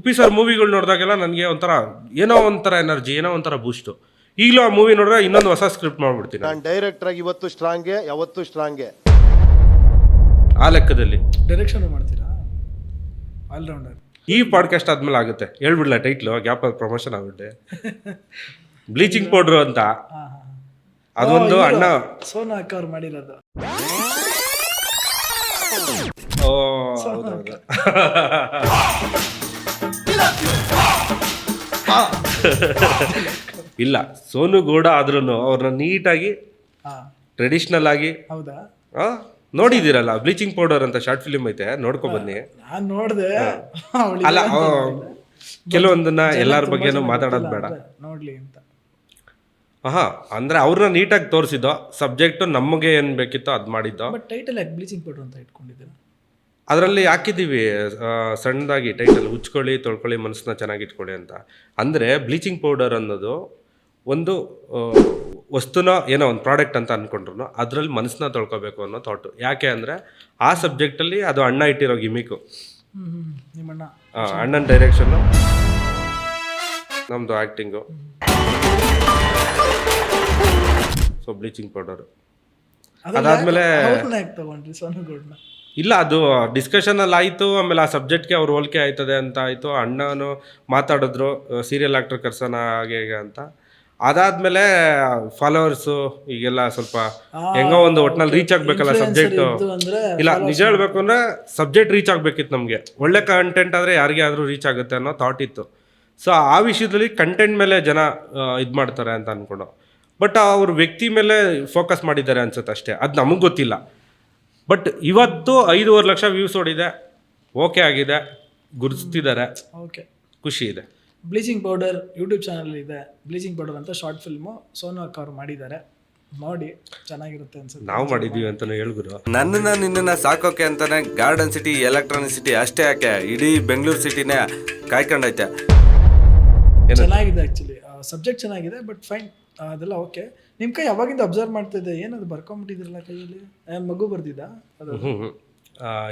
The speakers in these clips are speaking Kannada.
ಉಪ್ಪಿ ಸರ್ ಮೂವಿಗಳು ನೋಡಿದಾಗೆಲ್ಲ ನನಗೆ ಒಂಥರ ಏನೋ ಒಂಥರ ಎನರ್ಜಿ, ಏನೋ ಒಂಥರ ಬೂಸ್ಟು. ಈಗಲೂ ಆ ಮೂವಿ ನೋಡಿದ್ರೆ ಇನ್ನೊಂದು ಹೊಸ ಸ್ಕ್ರಿಪ್ಟ್ ಮಾಡ್ಬಿಡ್ತೀನಿ. ನಾನು ಡೈರೆಕ್ಟರ್ ಆಗಿ ಇವತ್ತು ಸ್ಟ್ರಾಂಗೆ, ಯಾವತ್ತೂ ಸ್ಟ್ರಾಂಗೆ. ಆ ಲೆಕ್ಕದಲ್ಲಿ ಡೈರೆಕ್ಷನ್ ಮಾಡ್ತೀರಾ? ಆಲ್ರೌಂಡರ್. ಈ ಪಾಡ್ಕಾಸ್ಟ್ ಆದ್ಮೇಲೆ ಆಗುತ್ತೆ. ಹೇಳ್ಬಿಡ್ಲ ಟೈಟ್ಲು, ಗ್ಯಾಪ್ ಪ್ರಮೋಷನ್ ಆಗುತ್ತೆ. ಬ್ಲೀಚಿಂಗ್ ಪೌಡ್ರು ಅಂತ ಅದೊಂದು ಅಣ್ಣ ಸೋನು ಅಕ್ಕ ಅವ್ರು ಮಾಡಿರೋದು. ಇಲ್ಲ, ಸೋನು ಗೌಡ ಆದ್ರೂ ಅವ್ರನ್ನ ನೀಟಾಗಿ ಟ್ರೆಡಿಷನಲ್ ಆಗಿ. ಹೌದಾ? ನೋಡಿದಿರಲ್ಲ ಬ್ಲೀಚಿಂಗ್ ಪೌಡರ್ ಅಂತ ಶಾರ್ಟ್ ಫಿಲ್ಮ್ ಐತೆ, ನೋಡ್ಕೊ ಬನ್ನಿ. ನಾನ್ ನೋಡ್ದೆ. ಅಲ್ಲ, ಕೆಲವೊಂದನ್ನ ಎಲ್ಲಾರ ಬಗ್ಗೆನೂ ಮಾತಾಡೋದು ಬೇಡ, ನೋಡ್ಲಿ ಅಂತ. ಅಂದ್ರೆ ಅವ್ರನ್ನ ನೀಟಾಗಿ ತೋರಿಸಿದ್ದು, ಸಬ್ಜೆಕ್ಟ್ ನಮಗೆ ಏನ್ ಬೇಕಿತ್ತೋ ಅದ್ ಮಾಡಿದ್ದು. ಬಟ್ ಟೈಟಲ್ ಯಾಕೆ ಬ್ಲೀಚಿಂಗ್ ಪೌಡರ್ ಅಂತ ಇಟ್ಕೊಂಡಿದ್ದೀರಾ? ಅದರಲ್ಲಿ ಹಾಕಿದ್ದೀವಿ ಸಣ್ಣದಾಗಿ ಟೈಟಲ್, ಉಚ್ಕೊಳ್ಳಿ ತೊಳ್ಕೊಳ್ಳಿ ಮನಸ್ಸನ್ನ ಚೆನ್ನಾಗಿ ಇಟ್ಕೊಳ್ಳಿ ಅಂತ. ಅಂದರೆ ಬ್ಲೀಚಿಂಗ್ ಪೌಡರ್ ಅನ್ನೋದು ಒಂದು ವಸ್ತುನ ಏನೋ ಒಂದು ಪ್ರಾಡಕ್ಟ್ ಅಂತ ಅಂದ್ಕೊಂಡ್ರು ಅದರಲ್ಲಿ ಮನಸ್ಸನ್ನ ತೊಳ್ಕೊಬೇಕು ಅನ್ನೋ ಥಾಟು. ಯಾಕೆ ಅಂದರೆ ಆ ಸಬ್ಜೆಕ್ಟಲ್ಲಿ ಅದು ಅಣ್ಣ ಇಟ್ಟಿರೋ ಗಿಮಿಕು. ನಿಮ್ಮಣ್ಣ, ಅಣ್ಣನ ಡೈರೆಕ್ಷನ್ನು, ನಮ್ಮದು ಆ್ಯಕ್ಟಿಂಗು. ಸೊ ಬ್ಲೀಚಿಂಗ್ ಪೌಡರು ಅದಾದಮೇಲೆ ತಗೊಂಡ್ರಿ ಸೋನು ಗೌಡ್ನ? ಇಲ್ಲ, ಅದು ಡಿಸ್ಕಷನಲ್ಲಿ ಆಯಿತು. ಆಮೇಲೆ ಆ ಸಬ್ಜೆಕ್ಟ್ಗೆ ಅವ್ರು ಹೋಲಿಕೆ ಆಯ್ತದೆ ಅಂತ ಆಯಿತು. ಅಣ್ಣನು ಮಾತಾಡಿದ್ರು ಸೀರಿಯಲ್ ಆ್ಯಕ್ಟರ್ ಕರ್ಸೋಣ ಹಾಗೆ ಹೇಗೆ ಅಂತ. ಅದಾದಮೇಲೆ ಫಾಲೋವರ್ಸು ಈಗೆಲ್ಲ ಸ್ವಲ್ಪ ಹೆಂಗೋ ಒಂದು ಒಟ್ನಲ್ಲಿ ರೀಚ್ ಆಗಬೇಕಲ್ಲ ಸಬ್ಜೆಕ್ಟು. ಇಲ್ಲ, ನಿಜ ಹೇಳಬೇಕು ಅಂದರೆ ಸಬ್ಜೆಕ್ಟ್ ರೀಚ್ ಆಗಬೇಕಿತ್ತು ನಮಗೆ. ಒಳ್ಳೆ ಕಂಟೆಂಟ್ ಆದರೆ ಯಾರಿಗೆ ಆದರೂ ರೀಚ್ ಆಗುತ್ತೆ ಅನ್ನೋ ಥಾಟ್ ಇತ್ತು. ಸೊ ಆ ವಿಷಯದಲ್ಲಿ ಕಂಟೆಂಟ್ ಮೇಲೆ ಜನ ಇದು ಮಾಡ್ತಾರೆ ಅಂತ ಅಂದ್ಕೊಂಡು, ಬಟ್ ಅವ್ರ ವ್ಯಕ್ತಿ ಮೇಲೆ ಫೋಕಸ್ ಮಾಡಿದ್ದಾರೆ ಅನ್ಸುತ್ತೆ ಅಷ್ಟೇ. ಅದು ನಮಗೆ ಗೊತ್ತಿಲ್ಲ. ಬಟ್ ಇವತ್ತು 5.5 ಲಕ್ಷ ವ್ಯೂಸ್ ಓಡಿದೆ, ಓಕೆ ಆಗಿದೆ, ಗುರುತಿದ್ದಾರೆ, ಓಕೆ, ಖುಷಿ ಇದೆ. ಬ್ಲೀಚಿಂಗ್ ಪೌಡರ್ ಯೂಟ್ಯೂಬ್ ಚಾನಲ್ ಇದೆ, ಬ್ಲೀಚಿಂಗ್ ಪೌಡರ್ ಅಂತ ಶಾರ್ಟ್ ಫಿಲ್ಮು ಸೋನು ಅಕ್ಕ ಅವ್ರು ಮಾಡಿದ್ದಾರೆ. ನೋಡಿ, ಚೆನ್ನಾಗಿರುತ್ತೆ ಅನ್ಸುತ್ತೆ. ನಾವು ಮಾಡಿದ್ದೀವಿ ಅಂತಾನೆ ಹೇಳ್ಗುರು. ನಿನ್ನನ್ನ ಸಾಕೋಕೆ ಅಂತಾನೆ ಗಾರ್ಡನ್ ಸಿಟಿ ಎಲೆಕ್ಟ್ರಾನಿಕ್ ಸಿಟಿ ಅಷ್ಟೇ ಯಾಕೆ ಇಡೀ ಬೆಂಗಳೂರು ಸಿಟಿನೇ ಕಾಯ್ಕೊಂಡೈತೆ. ಚೆನ್ನಾಗಿದೆ ಆ್ಯಕ್ಚುಲಿ, ಸಬ್ಜೆಕ್ಟ್ ಚೆನ್ನಾಗಿದೆ. ಬಟ್ ಫೈನ್, ಅದೆಲ್ಲ ಓಕೆ. ನಿಮ್ಮ ಕೈ ಯಾವಾಗಿಂದ ಅಬ್ಸರ್ವ್ ಮಾಡ್ತಿದ್ದೆ, ಏನದು ಬರ್ಕೊಂಬಿಟ್ಟಿದ್ರಲ್ಲ ಕೈಯಲ್ಲಿ? ಮಗು ಬರ್ದಿದ್ದ ಅದು?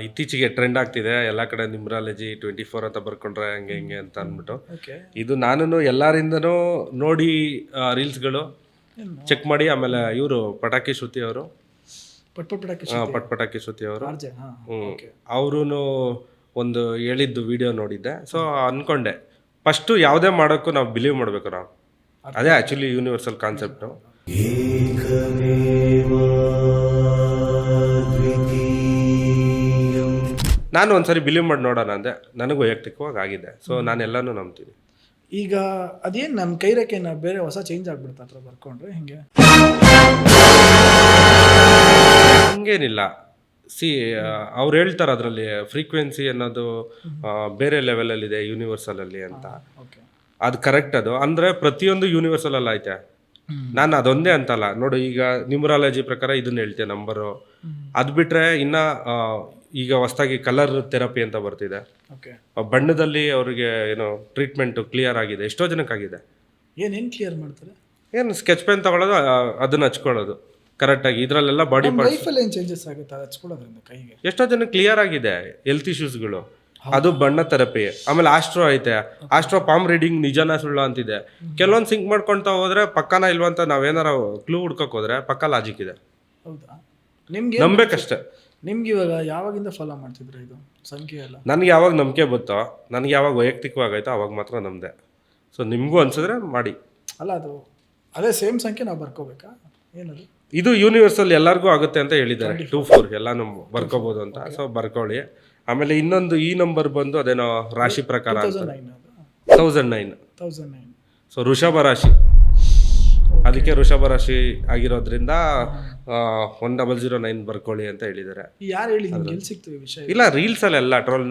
ಇತ್ತೀಚೆಗೆ ಟ್ರೆಂಡ್ ಆಗ್ತಿದೆ ಎಲ್ಲ ಕಡೆ ನ್ಯೂಮರಾಲಜಿ 24 ಅಂತ ಬರ್ಕೊಂಡ್ರೆ ಹಂಗೆ ಹಿಂಗೆ ಅಂತ ಅಂದ್ಬಿಟ್ಟು. ಇದು ನಾನು ಎಲ್ಲರಿಂದನೂ ನೋಡಿ ರೀಲ್ಸ್ಗಳು ಚೆಕ್ ಮಾಡಿ, ಆಮೇಲೆ ಇವರು ಪಟಾಕಿ ಶ್ರುತಿ ಅವರು, ಪಟಾಕಿ ಶ್ರುತಿ ಅವರು, ಅವರು ಒಂದು ಹೇಳಿದ್ದು ವಿಡಿಯೋ ನೋಡಿದ್ದೆ. ಸೊ ಅನ್ಕೊಂಡೆ ಫಸ್ಟು ಯಾವುದೇ ಮಾಡೋಕ್ಕೂ ನಾವು ಬಿಲೀವ್ ಮಾಡಬೇಕು. ನಾವು ಅದೇ ಆ್ಯಕ್ಚುಲಿ ಯೂನಿವರ್ಸಲ್ ಕಾನ್ಸೆಪ್ಟು. ನಾನು ಒಂದ್ಸರಿ ಬಿಲೀವ್ ಮಾಡಿ ನೋಡೋಣ ಅಂದೆ, ನನಗೂ ವೈಯಕ್ತಿಕವಾಗಿ ಆಗಿದೆ. ಸೊ ನಾನೆಲ್ಲನೂ ನಂಬ್ತೀನಿ. ಈಗ ಅದೇನು ನಮ್ಮ ಕೈ ರೇಖೆನ ಬೇರೆ ಹೊಸ ಚೇಂಜ್ ಆಗ್ಬಿಡುತ್ತೆ ಹತ್ರ ಬರ್ಕೊಂಡ್ರೆ ಹಿಂಗೆ? ಹಂಗೇನಿಲ್ಲ. ಅವ್ರು ಹೇಳ್ತಾರೆ ಅದರಲ್ಲಿ ಫ್ರೀಕ್ವೆನ್ಸಿ ಅನ್ನೋದು ಬೇರೆ ಲೆವೆಲಲ್ಲಿದೆ ಯೂನಿವರ್ಸಲಲ್ಲಿ ಅಂತ. ಅದು ಕರೆಕ್ಟ್. ಅದು ಅಂದರೆ ಪ್ರತಿಯೊಂದು ಯೂನಿವರ್ಸಲಲ್ಲಿ ಐತೆ. ನಾನು ಅದೊಂದೇ ಅಂತಲ್ಲ ನೋಡು. ಈಗ ನ್ಯೂಮರಾಲಜಿ ಪ್ರಕಾರ ಇದನ್ನ ಹೇಳ್ತೇನೆ ನಂಬರು. ಅದು ಬಿಟ್ಟರೆ ಇನ್ನು ಈಗ ಹೊಸದಾಗಿ ಕಲರ್ ಥೆರಪಿ ಅಂತ ಬರ್ತಿದೆ. ಬಣ್ಣದಲ್ಲಿ ಅವ್ರಿಗೆ ಏನೋ ಟ್ರೀಟ್ಮೆಂಟು ಕ್ಲಿಯರ್ ಆಗಿದೆ, ಎಷ್ಟೋ ಜನಕ್ಕಾಗಿದೆ. ಏನೇನು ಕ್ಲಿಯರ್ ಮಾಡ್ತಾರೆ? ಏನು ಸ್ಕೆಚ್ ಪೆನ್ ತಗೊಳ್ಳೋದು, ಅದನ್ನ ಹಚ್ಕೊಳ್ಳೋದು ಕರೆಕ್ಟಾಗಿ. ಇದರಲ್ಲೆಲ್ಲ ಬಾಡಿ ಪಾರ್ಟ್ಸ್ ಏನು ಚೇಂಜಸ್ ಆಗುತ್ತೆ ಹಚ್ಕೊಳ್ಳೋದ್ರಿಂದ ಕೈಗೆ? ಎಷ್ಟೋ ಜನ ಕ್ಲಿಯರ್ ಆಗಿದೆ ಹೆಲ್ತ್ ಇಶ್ಯೂಸ್ಗಳು. ಅದು ಬಣ್ಣ ಥೆರಪಿ. ಆಮೇಲೆ ಆಸ್ಟ್ರೋ ಐತೆ, ಆಸ್ಟ್ರೋ ಪಾಮ್ ರೀಡಿಂಗ್ ನಿಜನ ಸುಳ್ಳು ಅಂತಿದೆ. ಕೆಲವೊಂದು ಸಿಂಕ್ ಮಾಡ್ಕೊಳ್ತಾ ಹೋದ್ರೆ ಪಕ್ಕನ ಇಲ್ವಾ ಅಂತ ನಾವೇನಾರ ಕ್ಲೂ ಹುಡ್ಕೋಕೆ ಹೋದ್ರೆ ಪಕ್ಕ ಲಾಜಿಕ್ ಇದೆ. ಹೌದಾ? ನಿಮ್ಗೆ ನಂಬೇಕಷ್ಟೆ. ನಿಮ್ಗೆ ಇವಾಗ ಯಾವಾಗಿಂದ ಫಾಲೋ ಮಾಡ್ತಿದ್ರೆ ಇದು ಸಂಖ್ಯೆ ಎಲ್ಲ? ನನಗೆ ಯಾವಾಗ ನಂಬಿಕೆ ಬತ್ತೋ, ನನಗೆ ಯಾವಾಗ ವೈಯಕ್ತಿಕವಾಗೈತೋ ಅವಾಗ ಮಾತ್ರ ನಮ್ಮದೆ. ಸೊ ನಿಮಗೂ ಅನ್ಸಿದ್ರೆ ಮಾಡಿ. ಅಲ್ಲ, ಅದು ಅದೇ ಸೇಮ್ ಸಂಖ್ಯೆ ನಾವು ಬರ್ಕೋಬೇಕಾ? ಏನದು? ಇದು ಯೂನಿವರ್ಸಲ್ ಎಲ್ಲರಿಗೂ ಆಗುತ್ತೆ ಅಂತ ಹೇಳಿದ್ದಾರೆ. 24 ಎಲ್ಲಾನು ಬರ್ಕೋಬೋದು ಅಂತ. ಸೊ ಬರ್ಕೊಳ್ಳಿ. ಆಮೇಲೆ ಇನ್ನೊಂದು ಈ ನಂಬರ್ ಬಂದು ಅದೇನೋ ರಾಶಿ ಪ್ರಕಾರ 1009. ಸೊ ವೃಷಭ ರಾಶಿ, ಅದಕ್ಕೆ ವೃಷಭ ರಾಶಿ ಆಗಿರೋದ್ರಿಂದ 1009 ಬರ್ಕೊಳ್ಳಿ ಅಂತ ಹೇಳಿದ್ದಾರೆ. ಯಾರು ಹೇಳಿದ್ರು? ಎಲ್ಲಿ ಸಿಕ್ತು ಈ ವಿಷಯ? ಇಲ್ಲ, ರೀಲ್ಸಲ್ಲಿ ಎಲ್ಲ ಟ್ರೋಲ್.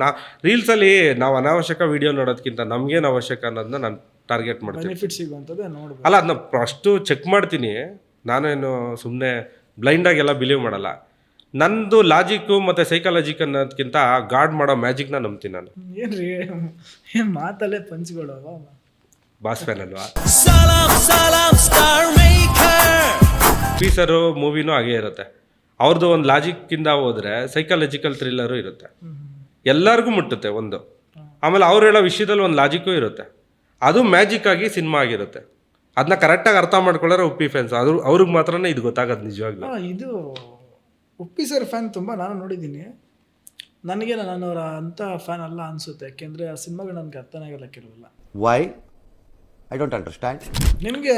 ರೀಲ್ಸಲ್ಲಿ ನಾವು ಅನಾವಶ್ಯಕ ವಿಡಿಯೋ ನೋಡೋದಕ್ಕಿಂತ ನಮ್ಗೇನು ಅವಶ್ಯಕ ಅನ್ನೋದನ್ನ ನಾನು ಟಾರ್ಗೆಟ್ ಮಾಡ್ತೀನಿ. ಬೆನಿಫಿಟ್ ಸಿಗುವಂಥದ್ದು ನೋಡ್ಬೋದು. ಅಲ್ಲ, ಅದನ್ನ ಫಸ್ಟು ಚೆಕ್ ಮಾಡ್ತೀನಿ. ನಾನೇನು ಸುಮ್ಮನೆ ಬ್ಲೈಂಡಾಗೆಲ್ಲ ಬಿಲೀವ್ ಮಾಡಲ್ಲ. ನಂದು ಲಾಜಿಕ್ಕು ಮತ್ತು ಸೈಕಾಲಜಿಕ್ ಅನ್ನೋದಕ್ಕಿಂತ ಗಾಡ್ ಮಾಡೋ ಮ್ಯಾಜಿಕ್ನ ನಂಬ್ತೀನಿ ನಾನು. ಏನ್ರಿ ಏನು ಮಾತಲ್ಲೇ ಪಂಚ್ಗಳವ? ಬಾಸ್ ಫ್ಯಾನ್ ಅಲ್ವಾ? ಪೀಸರು ಮೂವಿನೂ ಹಾಗೇ ಇರುತ್ತೆ. ಅವ್ರದ್ದು ಒಂದು ಲಾಜಿಕ್ಕಿಂದ ಹೋದರೆ ಸೈಕಾಲಜಿಕಲ್ ಥ್ರಿಲ್ಲರು ಇರುತ್ತೆ. ಎಲ್ಲರಿಗೂ ಮುಟ್ಟುತ್ತೆ ಒಂದು. ಆಮೇಲೆ ಅವ್ರು ಹೇಳೋ ವಿಷಯದಲ್ಲಿ ಒಂದು ಲಾಜಿಕ್ಕೂ ಇರುತ್ತೆ, ಅದು ಮ್ಯಾಜಿಕ್ ಆಗಿ ಸಿನಿಮಾ ಆಗಿರುತ್ತೆ. ಅದನ್ನ ಕರೆಕ್ಟಾಗಿ ಅರ್ಥ ಮಾಡ್ಕೊಳ್ಳೋರು ಉಪ್ಪಿ ಫ್ಯಾನ್ಸ್, ಅವ್ರಿಗೆ ಮಾತ್ರನೇ ಇದು ಗೊತ್ತಾಗೋದು ನಿಜವಾಗ್ಲೂ. ಇದು ಉಪ್ಪಿ ಸರ್ ಫ್ಯಾನ್ ತುಂಬ ನಾನು ನೋಡಿದ್ದೀನಿ. ನನಗೆ ನಾನು ಅವರ ಅಂಥ ಫ್ಯಾನ್ ಅಲ್ಲ ಅನಿಸುತ್ತೆ, ಯಾಕೆಂದರೆ ಆ ಸಿನಿಮಾಗಳು ನನಗೆ ಅರ್ಥನೇ ಆಗಲ್ಲ ಕೆಲವೆಲ್ಲ. Why? I don't understand. ನಿಮಗೆ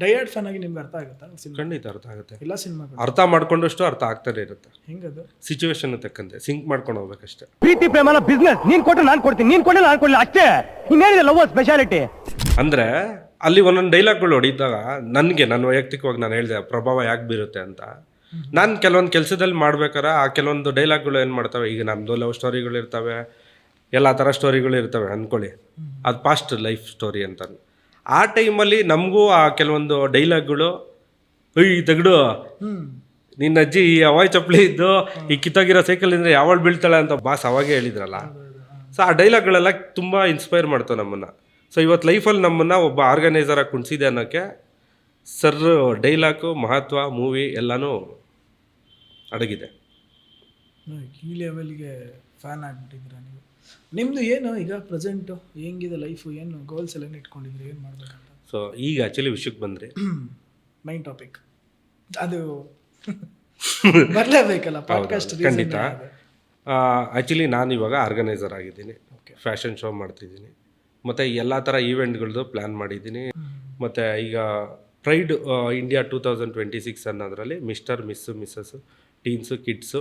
ಡೈಯಾರ್ಡ್ ಫ್ಯಾನ್ ಆಗಿ ನಿಮ್ಗೆ ಅರ್ಥ ಆಗುತ್ತಾ ಸಿನಿಮಾ? ಖಂಡಿತ ಅರ್ಥ ಆಗುತ್ತೆ. ಎಲ್ಲ ಸಿನಿಮಾಗಳು ಅರ್ಥ ಮಾಡ್ಕೊಂಡಷ್ಟು ಅರ್ಥ ಆಗ್ತಾನೆ ಇರುತ್ತೆ. ಹೆಂಗದು? ಸಿಚುವೇಶನ್ ತಕ್ಕಂತೆ ಸಿಂಕ್ ಮಾಡ್ಕೊಂಡು ಹೋಗ್ಬೇಕಷ್ಟೇ. ಪ್ರೀತಿ ಪ್ರೇಮನ ಬಿಸ್ನೆಸ್, ನೀನ್ ಕೊಟ್ಟರೆ ನಾನು ಕೊಡ್ತೀನಿ, ನೀನ್ ಕೊಟ್ಟರೆ ನಾನು ಕೊಡಲಿಲ್ಲ ಅಷ್ಟೇ. ಇನ್ನೇನಿದೆ ಲವ್ ಸ್ಪೆಷಾಲಿಟಿ ಅಂದರೆ ಅಲ್ಲಿ ಒಂದೊಂದು ಡೈಲಾಗ್ಗಳು ಹೊಡಿದಾಗ ನನಗೆ ನನ್ನ ವೈಯಕ್ತಿಕವಾಗಿ ನಾನು ಹೇಳಿದೆ ಪ್ರಭಾವ ಯಾಕೆ ಬೀರುತ್ತೆ ಅಂತ. ನಾನು ಕೆಲವೊಂದು ಕೆಲಸದಲ್ಲಿ ಮಾಡ್ಬೇಕಾರೆ ಆ ಕೆಲವೊಂದು ಡೈಲಾಗ್ಗಳು ಏನು ಮಾಡ್ತವೆ, ಈಗ ನಮ್ಮದು ಲವ್ ಸ್ಟೋರಿಗಳು ಇರ್ತವೆ, ಎಲ್ಲ ಥರ ಸ್ಟೋರಿಗಳು ಇರ್ತವೆ ಅಂದ್ಕೊಳ್ಳಿ, ಅದು ಪಾಸ್ಟ್ ಲೈಫ್ ಸ್ಟೋರಿ ಅಂತ. ಆ ಟೈಮಲ್ಲಿ ನಮಗೂ ಆ ಕೆಲವೊಂದು ಡೈಲಾಗ್ಗಳು, ಈ ತೆಗಡು ನಿನ್ನ ಅಜ್ಜಿ ಈ ಅವಾಯ್ ಚಪ್ಪಲಿ ಇದ್ದು ಈ ಕಿತ್ತೋಗಿರೋ ಸೈಕಲಿಂದ ಯಾವಳು ಬೀಳ್ತಾಳೆ ಅಂತ ಬಾಸ್ ಅವಾಗೇ ಹೇಳಿದ್ರಲ್ಲ. ಸೊ ಆ ಡೈಲಾಗ್ಗಳೆಲ್ಲ ತುಂಬ ಇನ್ಸ್ಪೈರ್ ಮಾಡ್ತಾವೆ ನಮ್ಮನ್ನು. ಸೊ ಇವತ್ತು ಲೈಫಲ್ಲಿ ನಮ್ಮನ್ನು ಒಬ್ಬ ಆರ್ಗನೈಸರಾಗಿ ಕುಣಿಸಿದೆ ಅನ್ನೋಕ್ಕೆ ಸರ್ ಡೈಲಾಗು, ಮಹತ್ವ, ಮೂವಿ ಎಲ್ಲನೂ ಅಡಗಿದೆ. ಈ ಲೆವೆಲ್ಗೆ ಫ್ಯಾನ್ ಆಗಿಬಿಟ್ಟಿದ್ದೀರಾ ನೀವು. ನಿಮ್ಮದು ಏನು ಈಗ ಪ್ರೆಸೆಂಟು ಹೆಂಗಿದೆ ಲೈಫು, ಏನು ಗೋಲ್ಸ್ ಎಲ್ಲ ಇಟ್ಕೊಂಡಿದ್ರಿ, ಏನು ಮಾಡ್ಬೇಕಂತ? ಸೊ ಈಗ ಆ್ಯಕ್ಚುಲಿ ವಿಷಯಕ್ಕೆ ಬಂದರೆ ಮೈನ್ ಟಾಪಿಕ್ ಅದು ಬರಲೇಬೇಕಲ್ಲ ಪಾಡ್ಕಾಸ್ಟ್. ಖಂಡಿತ. ಆ್ಯಕ್ಚುಲಿ ನಾನು ಇವಾಗ ಆರ್ಗನೈಸರ್ ಆಗಿದ್ದೀನಿ, ಫ್ಯಾಷನ್ ಶೋ ಮಾಡ್ತಿದ್ದೀನಿ, ಮತ್ತು ಎಲ್ಲ ಥರ ಈವೆಂಟ್ಗಳದ್ದು ಪ್ಲ್ಯಾನ್ ಮಾಡಿದ್ದೀನಿ. ಮತ್ತು ಈಗ ಪ್ರೈಡ್ ಇಂಡಿಯಾ 2026 ಅನ್ನೋದ್ರಲ್ಲಿ ಮಿಸ್ಟರ್, ಮಿಸ್ಸು, ಮಿಸ್ಸಸ್ಸು, ಟೀನ್ಸು, ಕಿಡ್ಸು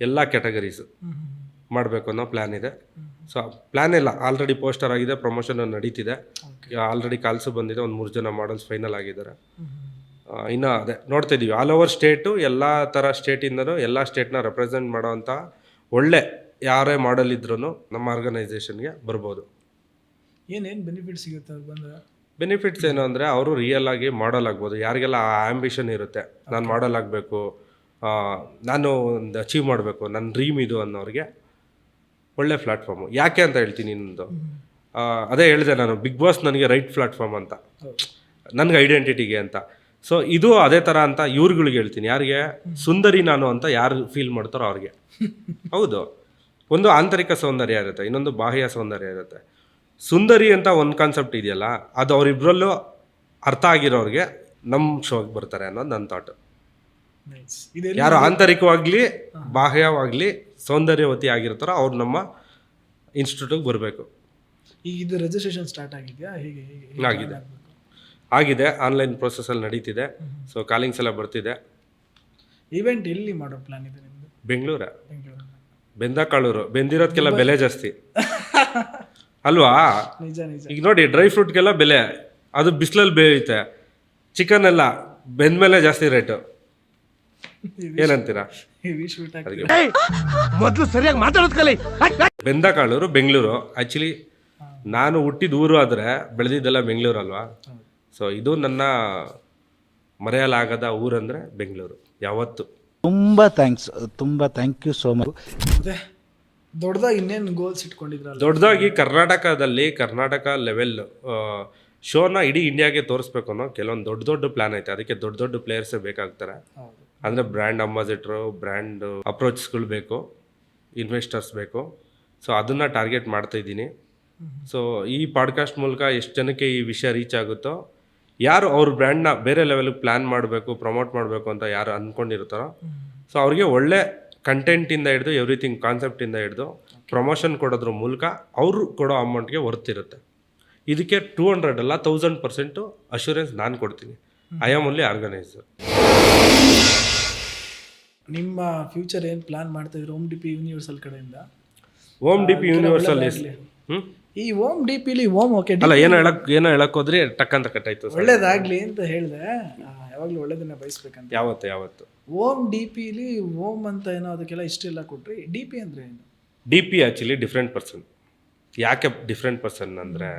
ಎಲ್ಲ ಕ್ಯಾಟಗರೀಸು ಮಾಡಬೇಕು ಅನ್ನೋ ಪ್ಲ್ಯಾನ್ ಇದೆ. ಸೊ ಪ್ಲ್ಯಾನ್ ಎಲ್ಲ ಆಲ್ರೆಡಿ ಪೋಸ್ಟರ್ ಆಗಿದೆ, ಪ್ರಮೋಷನ್ ನಡೀತಿದೆ, ಆಲ್ರೆಡಿ ಕಾಲ್ಸು ಬಂದಿದೆ, ಒಂದು 3 ಜನ ಮಾಡಲ್ಸ್ ಫೈನಲ್ ಆಗಿದ್ದಾರೆ. ಇನ್ನು ಅದೇ ನೋಡ್ತಾ ಇದ್ದೀವಿ, ಆಲ್ ಓವರ್ ಸ್ಟೇಟು ಎಲ್ಲ ಥರ ಸ್ಟೇಟಿಂದನೂ ಎಲ್ಲ ಸ್ಟೇಟ್ನ ರೆಪ್ರೆಸೆಂಟ್ ಮಾಡೋವಂಥ ಒಳ್ಳೆ ಯಾರೇ ಮಾಡಲ್ ಇದ್ರೂ ನಮ್ಮ ಆರ್ಗನೈಸೇಷನ್ಗೆ ಬರ್ಬೋದು. ಏನೇನು ಬೆನಿಫಿಟ್ ಸಿಗುತ್ತೆ ಅವ್ರು ಬಂದರೆ? ಬೆನಿಫಿಟ್ಸ್ ಏನು ಅಂದರೆ ಅವರು ರಿಯಲ್ ಆಗಿ ಮಾಡಲ್ ಆಗ್ಬೋದು. ಯಾರಿಗೆಲ್ಲ ಆ ಆ್ಯಂಬಿಷನ್ ಇರುತ್ತೆ, ನಾನು ಮಾಡಲ್ ಆಗಬೇಕು, ನಾನು ಒಂದು ಅಚೀವ್ ಮಾಡಬೇಕು, ನನ್ನ ಡ್ರೀಮ್ ಇದು ಅನ್ನೋರಿಗೆ ಒಳ್ಳೆ ಪ್ಲ್ಯಾಟ್ಫಾರ್ಮು. ಯಾಕೆ ಅಂತ ಹೇಳ್ತೀನಿ ಇನ್ನೊಂದು, ಅದೇ ಹೇಳಿದೆ ನಾನು, ಬಿಗ್ ಬಾಸ್ ನನಗೆ ರೈಟ್ ಪ್ಲ್ಯಾಟ್ಫಾರ್ಮ್ ಅಂತ, ನನಗೆ ಐಡೆಂಟಿಟಿಗೆ ಅಂತ. ಸೊ ಇದು ಅದೇ ಥರ ಅಂತ ಇವ್ರುಗಳಿಗೆ ಹೇಳ್ತೀನಿ, ಯಾರಿಗೆ ಸುಂದರಿ ನಾನು ಅಂತ ಯಾರು ಫೀಲ್ ಮಾಡ್ತಾರೋ ಅವ್ರಿಗೆ. ಹೌದು, ಒಂದು ಆಂತರಿಕ ಸೌಂದರ್ಯ ಇರುತ್ತೆ, ಇನ್ನೊಂದು ಬಾಹ್ಯ ಸೌಂದರ್ಯ ಇರುತ್ತೆ. ಸುಂದರಿ ಅಂತ ಒಂದು ಕಾನ್ಸೆಪ್ಟ್ ಇದೆಯಲ್ಲ, ಅದು ಅವರಿಬ್ಬರಲ್ಲೂ ಅರ್ಥ ಆಗಿರೋರಿಗೆ ನಮ್ಮ ಶೋಗೆ ಬರ್ತಾರೆ ಅನ್ನೋದು ನನ್ನ ಥಾಟು. ಯಾರು ಆಂತರಿಕವಾಗಲಿ ಬಾಹ್ಯವಾಗಲಿ ಸೌಂದರ್ಯವತಿ ಆಗಿರ್ತಾರೋ ಅವ್ರು ನಮ್ಮ ಇನ್ಸ್ಟಿಟ್ಯೂಟಿಗೆ ಬರಬೇಕು. ಈಗ ಇದು ರಿಜಿಸ್ಟ್ರೇಷನ್ ಸ್ಟಾರ್ಟ್ ಆಗಿದೆಯಾ? ಹೇಗೆ ಆಗಿದೆ, ಆನ್ಲೈನ್ ಪ್ರೊಸೆಸಲ್ಲಿ ನಡೀತಿದೆ. ಸೊ ಕಾಲಿಂಗ್ಸ್ ಎಲ್ಲ ಬರ್ತಿದೆ. ಇವೆಂಟ್ ಎಲ್ಲಿ ಮಾಡೋ ಪ್ಲಾನ್ ಇದೆ ನಿಮ್ಮದು? ಬೆಂಗಳೂರು, ಬೆಂದಕಾಳೂರು. ಬೆಂದಿರೋದಕ್ಕೆಲ್ಲ ಬೆಲೆ ಜಾಸ್ತಿ ಅಲ್ವಾ? ನಿಜ ನಿಜ. ಈಗ ನೋಡಿ, ಡ್ರೈ ಫ್ರೂಟ್ಗೆಲ್ಲ ಬೆಲೆ, ಅದು ಬಿಸಿಲಲ್ಲಿ ಬೇಯುತ್ತೆ. ಚಿಕನ್ ಎಲ್ಲ ಬೆಂದ್ಮೇಲೆ ಜಾಸ್ತಿ ರೇಟು. ಏನಂತೀರಾ? ಮೊದಲು ಸರಿಯಾಗಿ ಮಾತಾಡೋದು ಕಲಿ. ಬೆಂದಕಾಳೂರು ಬೆಂಗಳೂರು. ಆ್ಯಕ್ಚುಲಿ ನಾನು ಹುಟ್ಟಿದ ಊರು ಆದರೆ ಬೆಳೆದಿದ್ದೆಲ್ಲ ಬೆಂಗಳೂರು ಅಲ್ವಾ. ಸೊ ಇದು ನನ್ನ ಮರೆಯಲಾಗದ ಊರಂದರೆ ಬೆಂಗಳೂರು ಯಾವತ್ತು. ತುಂಬ ಥ್ಯಾಂಕ್ ಯು ಸೋ ಮಚ್. ಮತ್ತೆ ದೊಡ್ಡದಾಗಿ ಇನ್ನೇನು ಗೋಲ್ಸ್ ಇಟ್ಕೊಂಡಿದ್ರಲ್ಲ? ದೊಡ್ಡದಾಗಿ ಕರ್ನಾಟಕದಲ್ಲಿ ಕರ್ನಾಟಕ ಲೆವೆಲ್ ಶೋನ ಇಡೀ ಇಂಡಿಯಾಗೆ ತೋರಿಸ್ಬೇಕು ಅನ್ನೋ ಕೆಲವೊಂದು ದೊಡ್ಡ ಪ್ಲ್ಯಾನ್ ಐತೆ. ಅದಕ್ಕೆ ದೊಡ್ಡ ಪ್ಲೇಯರ್ಸೇ ಬೇಕಾಗ್ತಾರೆ. ಅಂದರೆ ಬ್ರ್ಯಾಂಡ್ ಅಂಬಾಸಿಡ್ರು, ಬ್ರ್ಯಾಂಡ್ ಅಪ್ರೋಚ್ಸ್ಗಳು ಬೇಕು, ಇನ್ವೆಸ್ಟರ್ಸ್ ಬೇಕು. ಸೊ ಅದನ್ನು ಟಾರ್ಗೆಟ್ ಮಾಡ್ತಾಯಿದ್ದೀನಿ. ಸೊ ಈ ಪಾಡ್ಕಾಸ್ಟ್ ಮೂಲಕ ಎಷ್ಟು ಜನಕ್ಕೆ ಈ ವಿಷಯ ರೀಚ್ ಆಗುತ್ತೋ, ಯಾರು ಅವ್ರ ಬ್ರ್ಯಾಂಡ್ನ ಬೇರೆ ಲೆವೆಲ್ಗೆ ಪ್ಲ್ಯಾನ್ ಮಾಡಬೇಕು, ಪ್ರಮೋಟ್ ಮಾಡಬೇಕು ಅಂತ ಯಾರು ಅಂದ್ಕೊಂಡಿರ್ತಾರೋ, ಸೊ ಅವ್ರಿಗೆ ಒಳ್ಳೆ ಕಂಟೆಂಟಿಂದ ಹಿಡಿದು ಎವ್ರಿಥಿಂಗ್, ಕಾನ್ಸೆಪ್ಟಿಂದ ಹಿಡಿದು ಪ್ರಮೋಷನ್ ಕೊಡೋದ್ರ ಮೂಲಕ ಅವರು ಕೊಡೋ ಅಮೌಂಟ್ಗೆ ವರ್ತಿರುತ್ತೆ. ಇದಕ್ಕೆ 200 ಅಲ್ಲ 1000% ಅಶ್ಯೂರೆನ್ಸ್ ನಾನು ಕೊಡ್ತೀನಿ. I am only organiser. ನಿಮ್ಮ ಫ್ಯೂಚರ್ ಏನು ಪ್ಲಾನ್ ಮಾಡ್ತಾ ಇದ್ರು ಓಮ್ ಡಿ ಪಿ ಯೂನಿವರ್ಸಲ್ ಕಡೆಯಿಂದ? ಓಮ್ ಡಿ ಪಿ ಯೂನಿವರ್ಸಲ್ ಈ ಓಮ್ ಡಿ ಪಿಲಿ ಓಮ್ ಓಕೆ ಅಲ್ಲ, ಏನೋ ಹೇಳಕ್ ಹೋದ್ರಿ ಟಕ್ ಅಂತ ಕಟ್ಟಾಯ್ತು. ಒಳ್ಳೇದಾಗ್ಲಿ ಅಂತ ಹೇಳಿದೆ, ಯಾವಾಗಲೂ ಒಳ್ಳೇದನ್ನ ಬಯಸ್ಬೇಕಂತ. ಯಾವತ್ತು ಓಮ್ ಡಿ ಪಿಲಿ ಓಮ್ ಅಂತ ಏನೋ ಅದಕ್ಕೆಲ್ಲ ಇಷ್ಟೆಲ್ಲ ಕೊಟ್ರಿ. ಡಿ ಪಿ ಅಂದರೆ ಏನು? D P actually different person. ಯಾಕೆ ಡಿಫ್ರೆಂಟ್ ಪರ್ಸನ್ ಅಂದರೆ,